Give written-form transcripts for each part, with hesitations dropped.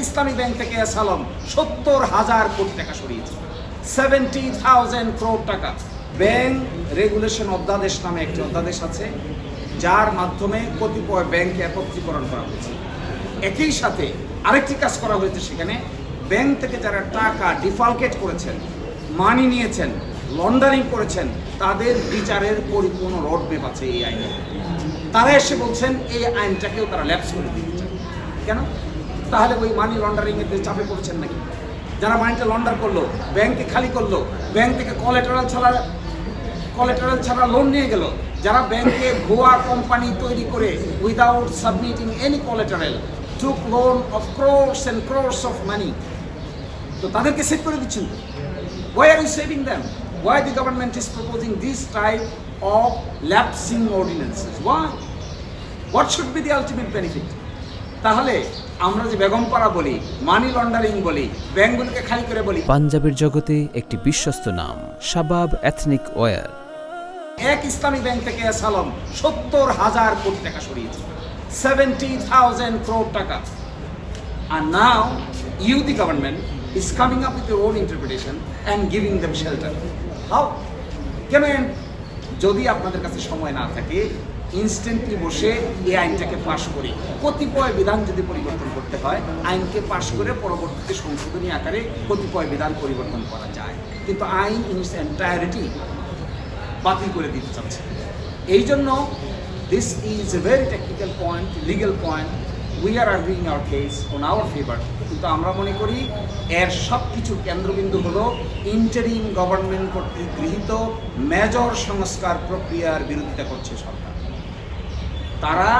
ইসলামী bank থেকে অ্যাসালম 70,000 কোটি টাকা সরিয়েছে, 70,000 crore টাকা। ব্যাংক রেগুলেশন অধ্যাদেশ নামে একটি অধ্যাদেশ আছে, যার মাধ্যমে কতিপয় ব্যাংকে একত্রীকরণ করা হয়েছে। একই সাথে আরেকটি কাজ করা হয়েছে, সেখানে ব্যাংক থেকে যারা টাকা ডিফালকেট করেছেন, মানি নিয়েছেন, লন্ডারিং করেছেন, তাদের বিচারের পরিপূর্ণ রোডম্যাপ আছে এই আইনে। তারা এসে বলছেন এই আইনটাকেও তারা ল্যাপস করে দিতে চান। কেন? তাহলে ওই মানি লন্ডারিংয়ের চাপে পড়েছেন নাকি? যারা মানিটা লন্ডার করলো, ব্যাংকে খালি করলো, ব্যাংক থেকে কোলাটেরাল ছাড়া লোন নিয়ে গেল, যারা ব্যাংকে ভুয়া কোম্পানি তৈরি করে without submitting any collateral took loan of crores and crores of money, তো তাদেরকে সেভ করে দিচ্ছেন। Why are you saving them? Why the government is proposing this type of lapsing ordinances? Why? What should be the ultimate benefit? তাহলে আমরা যে বেগমপাড়া বলি, money laundering বলি, ব্যাংকগুলোকে খালি করে বলি। পাঞ্জাবের জগতে একটি বিশ্বস্ত নাম শাবাব এথনিক ওয়্যার। এক ইসলামী ব্যাংক থেকে অ্যাসালম 70,000 কোটি টাকা সরিয়েছে, 70,000 crore টাকা। And now you, the government, is coming up with your own interpretation and giving them shelter. How? কেন? যদি আপনাদের কাছে সময় না থাকে, ইনস্ট্যান্টলি বসে এই আইনটাকে পাশ করে, কতিপয় বিধান যদি পরিবর্তন করতে হয়, আইনকে পাশ করে পরবর্তীতে সংশোধনী আকারে কতিপয় বিধান পরিবর্তন করা যায়, কিন্তু আইন ইন ইটস এন্টায়ারিটি বাতিল করে দিতে চাচ্ছে। এই জন্য this is a very technical point, legal point. We are arguing our case on our favour, কিন্তু আমরা মনে করি এর সব কিছুর কেন্দ্রবিন্দু হলো ইন্টারিম গভর্নমেন্ট কর্তৃক গৃহীত মেজর সংস্কার প্রক্রিয়ার বিরোধিতা করছে সরকার। তারা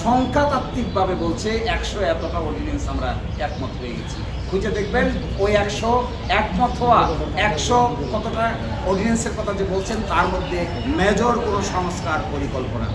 সংখ্যাতাত্ত্বিকভাবে বলছে 100 এতটা অর্ডিন্যান্স আমরা একমত হয়ে গেছি। খুঁজে দেখবেন ওই 100 একমত হওয়া 100 কতটা অর্ডিন্যান্সের কথা যে বলছেন, তার মধ্যে মেজর কোনো সংস্কার পরিকল্পনা